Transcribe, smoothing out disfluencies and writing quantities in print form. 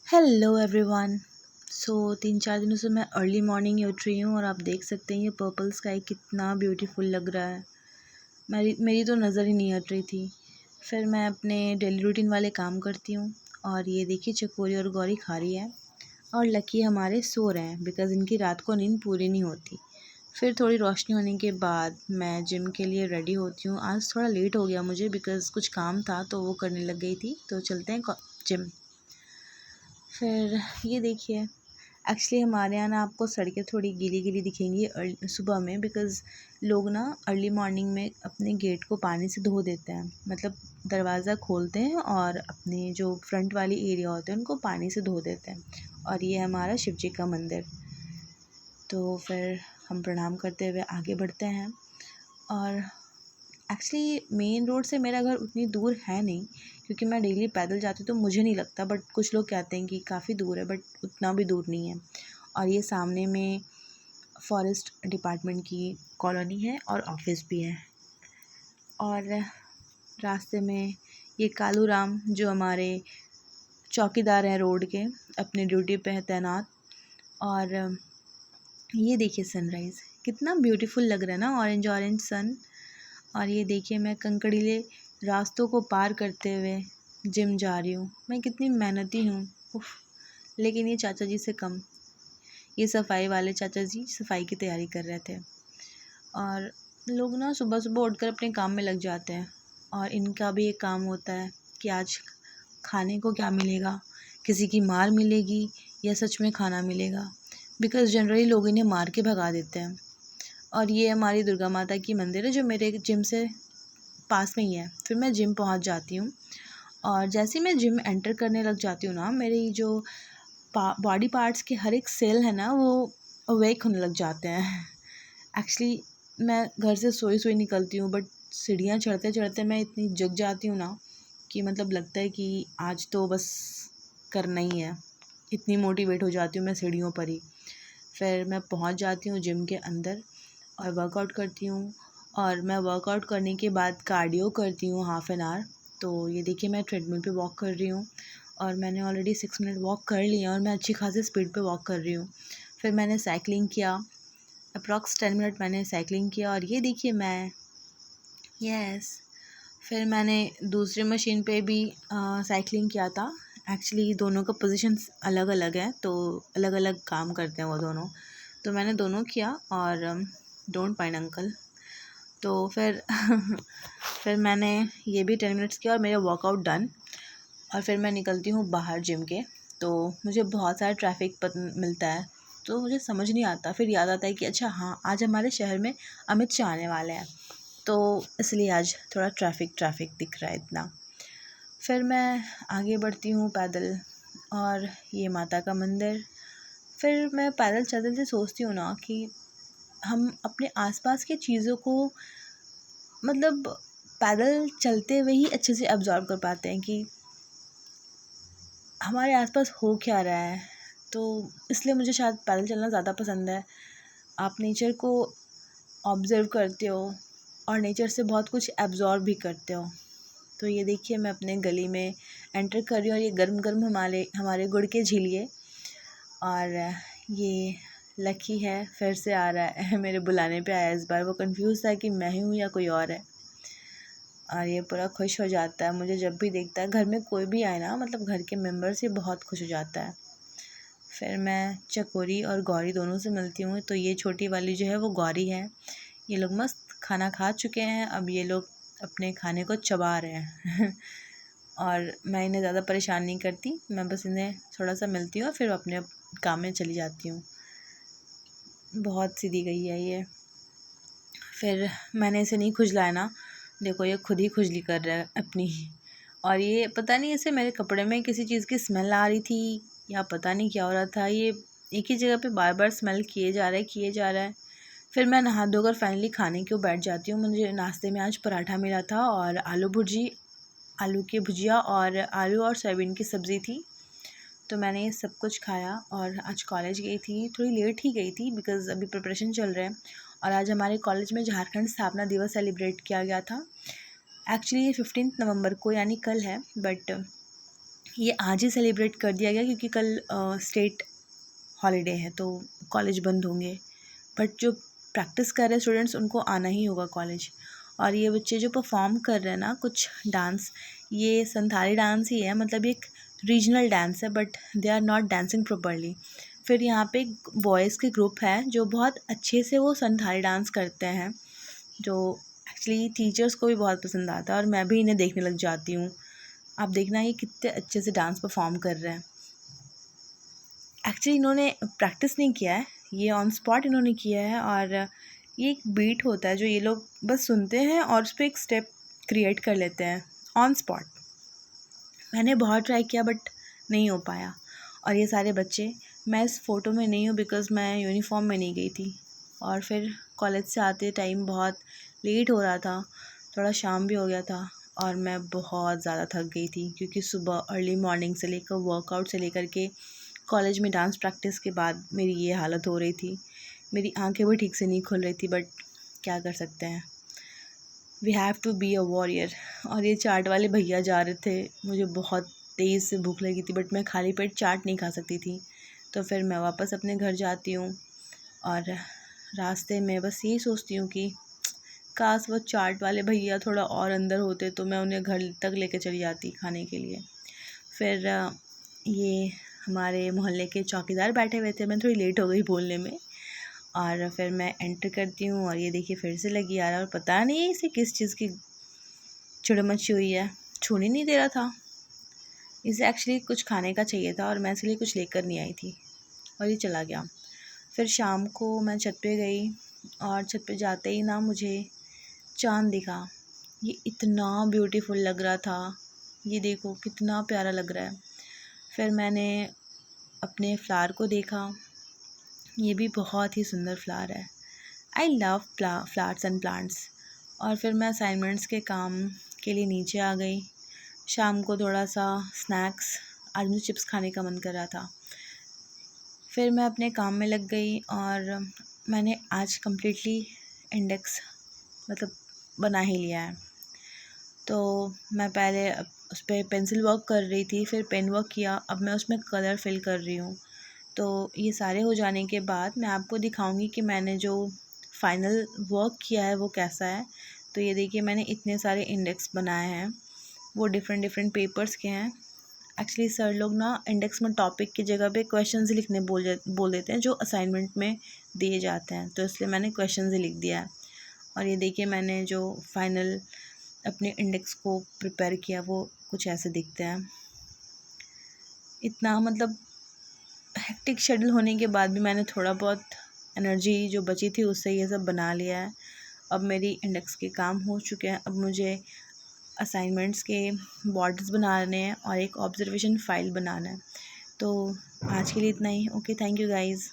Hello everyone. सो 3-4 दिनों से मैं अर्ली मॉर्निंग ही उठ रही हूँ और आप देख सकते हैं ये पर्पल स्काई कितना ब्यूटीफुल लग रहा है। मेरी तो नज़र ही नहीं हट रही थी। फिर मैं अपने डेली रूटीन वाले काम करती हूँ और ये देखिए चकोरी और गौरी खा रही है और लकी हमारे सो रहे हैं बिकॉज़ इनकी रात को नींद पूरी नहीं होती। फिर थोड़ी रोशनी होने के बाद मैं जिम के लिए रेडी होती हूँ। आज थोड़ा लेट हो गया मुझे बिकॉज़ कुछ काम था तो वो करने लग गई थी। तो चलते हैं जिम। फिर ये देखिए, एक्चुअली हमारे यहाँ ना आपको सड़कें थोड़ी गीली-गीली दिखेंगी सुबह में बिकॉज़ लोग ना अर्ली मॉर्निंग में अपने गेट को पानी से धो देते हैं। मतलब दरवाज़ा खोलते हैं और अपने जो फ्रंट वाली एरिया होते हैं उनको पानी से धो देते हैं। और ये है हमारा शिव जी का मंदिर। तो फिर हम प्रणाम करते हुए आगे बढ़ते हैं और एक्चुअली मेन रोड से मेरा घर उतनी दूर है नहीं क्योंकि मैं डेली पैदल जाती हूँ तो मुझे नहीं लगता, बट कुछ लोग कहते हैं कि काफ़ी दूर है, बट उतना भी दूर नहीं है। और ये सामने में फॉरेस्ट डिपार्टमेंट की कॉलोनी है और ऑफिस भी है। और रास्ते में ये कालू राम जो हमारे चौकीदार हैं रोड के, अपनी ड्यूटी पे है तैनात। और ये देखिए सनराइज़ कितना ब्यूटीफुल लग रहा है ना, ऑरेंज ऑरेंज सन। और ये देखिए मैं कंकड़ीले रास्तों को पार करते हुए जिम जा रही हूँ। मैं कितनी मेहनती हूँ, उफ़। लेकिन ये चाचा जी से कम। ये सफाई वाले चाचा जी सफाई की तैयारी कर रहे थे। और लोग ना सुबह सुबह उठकर अपने काम में लग जाते हैं और इनका भी एक काम होता है कि आज खाने को क्या मिलेगा, किसी की मार मिलेगी या सच में खाना मिलेगा। बिकॉज़ जनरली लोग इन्हें मार के भगा देते हैं। और ये हमारी दुर्गा माता की मंदिर है जो मेरे जिम से पास में ही है। फिर मैं जिम पहुंच जाती हूँ और जैसे ही मैं जिम एंटर करने लग जाती हूँ ना, मेरी जो बॉडी पार्ट्स के हर एक सेल है ना वो अवेक होने लग जाते हैं। एक्चुअली मैं घर से सोई सोई निकलती हूँ, बट सीढ़ियाँ चढ़ते चढ़ते मैं इतनी जग जाती हूँ ना कि मतलब लगता है कि आज तो बस करना ही है। इतनी मोटिवेट हो जाती हूँ मैं सीढ़ियों पर ही। फिर मैं पहुँच जाती हूँ जिम के अंदर और वर्कआउट करती हूँ। और मैं वर्कआउट करने के बाद कार्डियो करती हूँ हाफ़ एन आवर। तो ये देखिए मैं ट्रेडमिल पे वॉक कर रही हूँ और मैंने ऑलरेडी 6 मिनट वॉक कर लिया और मैं अच्छी खासी स्पीड पे वॉक कर रही हूँ। फिर मैंने साइकिलिंग किया, अप्रॉक्स 10 मिनट मैंने साइकिलिंग किया। और ये देखिए मैं फिर मैंने दूसरी मशीन पे भी साइकिलिंग किया था। एक्चुअली दोनों का पोजीशंस अलग अलग है तो अलग अलग काम करते हैं वो दोनों। तो मैंने दोनों किया और डोंट माइंड अंकल। तो फिर फिर मैंने ये भी 10 मिनट्स किया और मेरा वर्कआउट डन। और फिर मैं निकलती हूँ बाहर जिम के। तो मुझे बहुत सारा ट्रैफिक मिलता है तो मुझे समझ नहीं आता। फिर याद आता है कि अच्छा हाँ, आज हमारे शहर में अमित शाह आने वाले हैं तो इसलिए आज थोड़ा ट्रैफिक दिख रहा है इतना। फिर मैं आगे बढ़ती हूँ पैदल और ये माता का मंदिर। फिर मैं पैदल चलते चलते सोचती हूँ ना कि हम अपने आसपास की चीज़ों को मतलब पैदल चलते हुए ही अच्छे से अब्ज़ॉर्ब कर पाते हैं कि हमारे आसपास हो क्या रहा है। तो इसलिए मुझे शायद पैदल चलना ज़्यादा पसंद है। आप नेचर को ऑब्ज़र्व करते हो और नेचर से बहुत कुछ एब्ज़ॉर्ब भी करते हो। तो ये देखिए मैं अपने गली में एंटर कर रही हूँ और ये गर्म गर्म हमारे गुड़ के झीलिए। और ये लकी है, फिर से आ रहा है मेरे बुलाने पे आया। इस बार वो कंफ्यूज था कि मैं ही हूँ या कोई और है। और ये पूरा खुश हो जाता है मुझे जब भी देखता है। घर में कोई भी आए ना, मतलब घर के मेंबर्स, ये बहुत खुश हो जाता है। फिर मैं चकोरी और गौरी दोनों से मिलती हूँ। तो ये छोटी वाली जो है वो गौरी है। ये लोग मस्त खाना खा चुके हैं, अब ये लोग अपने खाने को चबा रहे हैं और मैं इन्हें ज़्यादा परेशान नहीं करती, मैं बस इन्हें थोड़ा सा मिलती हूँ और फिर अपने काम में चली जाती हूँ। बहुत सीधी गई है ये। फिर मैंने इसे नहीं खुजलाया ना, देखो ये खुद ही खुजली कर रहा है अपनी। और ये पता नहीं इसे मेरे कपड़े में किसी चीज़ की स्मेल आ रही थी या पता नहीं क्या हो रहा था, ये एक ही जगह पे बार बार स्मेल किए जा रहा है। फिर मैं नहा धोकर फाइनली खाने को बैठ जाती हूँ। मुझे नाश्ते में आज पराठा मिला था और आलू की भुजिया और आलू और सोयाबीन की सब्ज़ी थी। तो मैंने ये सब कुछ खाया और आज कॉलेज गई थी। थोड़ी लेट ही गई थी बिकॉज़ अभी प्रिपरेशन चल रहा है। और आज हमारे कॉलेज में झारखंड स्थापना दिवस सेलिब्रेट किया गया था। एक्चुअली ये 15 नवंबर को यानी कल है, बट ये आज ही सेलिब्रेट कर दिया गया क्योंकि कल स्टेट हॉलीडे है तो कॉलेज बंद होंगे। बट जो प्रैक्टिस कर रहे हैं स्टूडेंट्स उनको आना ही होगा कॉलेज। और ये बच्चे जो परफॉर्म कर रहे हैं ना कुछ डांस, ये संथाली डांस ही है, मतलब एक रीजनल डांस है but they are not dancing properly. फिर यहाँ पे एक बॉयज़ के ग्रुप है जो बहुत अच्छे से वो संथाली डांस करते हैं, जो एक्चुअली टीचर्स को भी बहुत पसंद आता है और मैं भी इन्हें देखने लग जाती हूँ। आप देखना ये कितने अच्छे से डांस परफॉर्म कर रहे हैं। एक्चुअली इन्होंने प्रैक्टिस नहीं किया है, ये ऑन स्पॉट इन्होंने किया है। और ये एक बीट होता है जो ये लोग बस सुनते हैं और उस पर एक स्टेप क्रिएट कर लेते हैं ऑन स्पॉट। मैंने बहुत ट्राई किया बट नहीं हो पाया। और ये सारे बच्चे, मैं इस फ़ोटो में नहीं हूँ बिकॉज़ मैं यूनिफॉर्म में नहीं गई थी और फिर कॉलेज से आते टाइम बहुत लेट हो रहा था, थोड़ा शाम भी हो गया था और मैं बहुत ज़्यादा थक गई थी क्योंकि सुबह अर्ली मॉर्निंग से लेकर वर्कआउट से लेकर के कॉलेज में डांस प्रैक्टिस के बाद मेरी ये हालत हो रही थी। मेरी आंखें भी ठीक से नहीं खुल रही थी बट क्या कर सकते हैं, we have to be a warrior. और ये चाट वाले भैया जा रहे थे, मुझे बहुत तेज़ से भूख लगी थी बट मैं खाली पेट चाट नहीं खा सकती थी। तो फिर मैं वापस अपने घर जाती हूँ और रास्ते में बस यही सोचती हूँ कि काश वो चाट वाले भैया थोड़ा और अंदर होते तो मैं उन्हें घर तक लेके चली जाती खाने के लिए। फिर ये हमारे मोहल्ले के चौकीदार बैठे हुए थे, मैं थोड़ी लेट हो गई बोलने में। और फिर मैं एंटर करती हूँ और ये देखिए फिर से लगी आ रहा है और पता नहीं इसे किस चीज़ की चिड़ मची हुई है, छूने नहीं दे रहा था। इसे एक्चुअली कुछ खाने का चाहिए था और मैं इसलिए कुछ लेकर नहीं आई थी और ये चला गया। फिर शाम को मैं छत पे गई और छत पे जाते ही ना मुझे चाँद दिखा। ये इतना ब्यूटीफुल लग रहा था, ये देखो कितना प्यारा लग रहा है। फिर मैंने अपने फ्लावर को देखा, ये भी बहुत ही सुंदर फ्लावर है। I love flowers and plants. और फिर मैं असाइनमेंट्स के काम के लिए नीचे आ गई। शाम को थोड़ा सा स्नैक्स, आज मुझे चिप्स खाने का मन कर रहा था। फिर मैं अपने काम में लग गई और मैंने आज कम्प्लीटली इंडेक्स मतलब बना ही लिया है। तो मैं पहले उस पर पेंसिल वर्क कर रही थी, फिर पेन वर्क किया, अब मैं उसमें कलर फिल कर रही हूँ। तो ये सारे हो जाने के बाद मैं आपको दिखाऊंगी कि मैंने जो फाइनल वर्क किया है वो कैसा है। तो ये देखिए मैंने इतने सारे इंडेक्स बनाए हैं, वो डिफरेंट डिफरेंट पेपर्स के हैं। एक्चुअली सर लोग ना इंडेक्स में टॉपिक की जगह पे क्वेश्चंस ही लिखने बोल देते हैं जो असाइनमेंट में दिए जाते हैं, तो इसलिए मैंने क्वेश्चंस ही लिख दिया है। और ये देखिए मैंने जो फाइनल अपने इंडेक्स को प्रिपेयर किया वो कुछ ऐसे दिखते हैं। इतना मतलब हेक्टिक शेड्यूल होने के बाद भी मैंने थोड़ा बहुत एनर्जी जो बची थी उससे ये सब बना लिया है। अब मेरी इंडेक्स के काम हो चुके हैं, अब मुझे असाइनमेंट्स के बॉर्डर्स बनाने हैं और एक ऑब्जर्वेशन फ़ाइल बनाना है। तो आज के लिए इतना ही। Okay, thank you guys.